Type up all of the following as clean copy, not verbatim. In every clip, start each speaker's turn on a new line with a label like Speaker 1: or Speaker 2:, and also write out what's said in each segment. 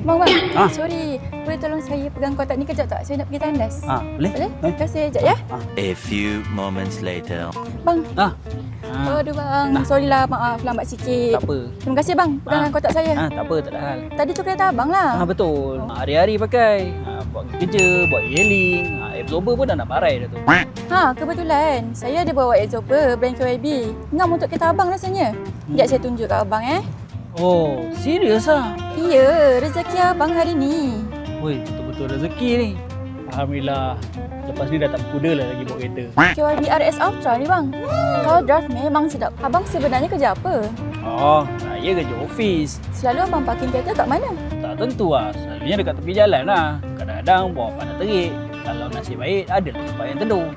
Speaker 1: Bang. Sorry. Boleh tolong saya pegang kotak ni kejap tak? Saya nak pergi tandas.
Speaker 2: Boleh?
Speaker 1: Terima kasih. Sekejap ya.
Speaker 3: A few moments later.
Speaker 1: Bang. Aduh bang. Sorry lah. Maaf lambat sikit.
Speaker 2: Tak apa.
Speaker 1: Terima kasih bang. Pegang kotak saya.
Speaker 2: Tak apa, tak ada hal.
Speaker 1: Tadi tu kereta abang lah.
Speaker 2: Betul. Hari-hari pakai. Buat kerja, buat e-hailing. Absorber pun dah nak barai dah tu.
Speaker 1: Kebetulan. Saya ada bawa absorber brand KYB. Ngam untuk kereta abang rasanya. Sekejap saya tunjuk kat abang
Speaker 2: Oh, serius ah?
Speaker 1: Ya, rezeki abang hari ni.
Speaker 2: Woi, betul-betul rezeki ni. Alhamdulillah. Lepas ni dah tak berkuda lah lagi bawa kereta.
Speaker 1: KYB RS Ultra ni bang. Kalau drive memang sedap. Abang sebenarnya kerja apa?
Speaker 2: Saya kerja office.
Speaker 1: Selalu abang parking kereta kat mana?
Speaker 2: Tak tentu lah. Selalunya dekat tepi jalan lah. Kadang-kadang bawa pandang terik. Kalau nasib baik, ada tempat yang teduh.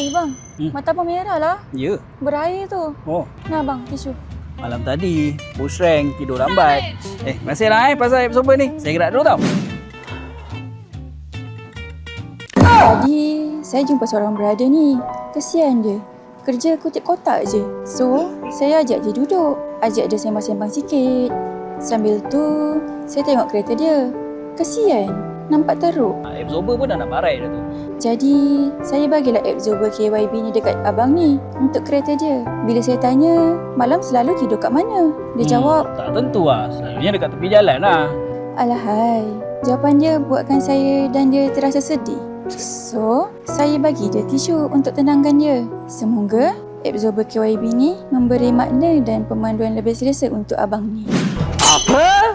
Speaker 1: Bang, mata abang merah lah.
Speaker 2: Ya.
Speaker 1: Berair tu. Nah bang, tisu.
Speaker 2: Malam tadi, push rank, tidur lambat. Terima kasih lah pasal absorber ni. Saya gerak dulu tau.
Speaker 1: Tadi, saya jumpa seorang brother ni. Kesian dia. Kerja kutip kotak je. So, saya ajak dia duduk. Ajak dia sembang-sembang sikit. Sambil tu, saya tengok kereta dia. Kesian. Nampak teruk.
Speaker 2: Absorber pun dah nak barai dah tu.
Speaker 1: Jadi, saya bagilah absorber KYB ni dekat abang ni untuk kereta dia. Bila saya tanya, malam selalu tidur kat mana? Dia jawab,
Speaker 2: tak tentu lah. Selalunya dekat tepi jalan lah.
Speaker 1: alahai. Jawapan dia buatkan saya dan dia terasa sedih. So, saya bagi dia tisu untuk tenangkan dia. Semoga absorber KYB ni memberi makna dan pemanduan lebih selesa untuk abang ni.
Speaker 2: Apa?